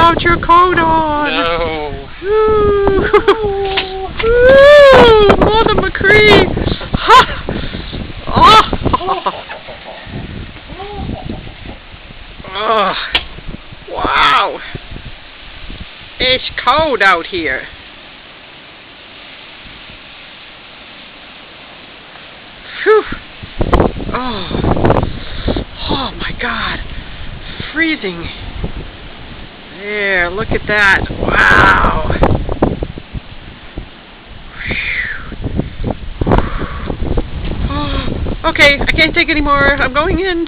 without your coat on. No. Ooh. Ooh, Mother McCree. Ha. Oh. Oh. Wow. It's cold out here. Phew. Oh my God. Freezing. There, look at that. Wow. Oh, okay, I can't take any more. I'm going in.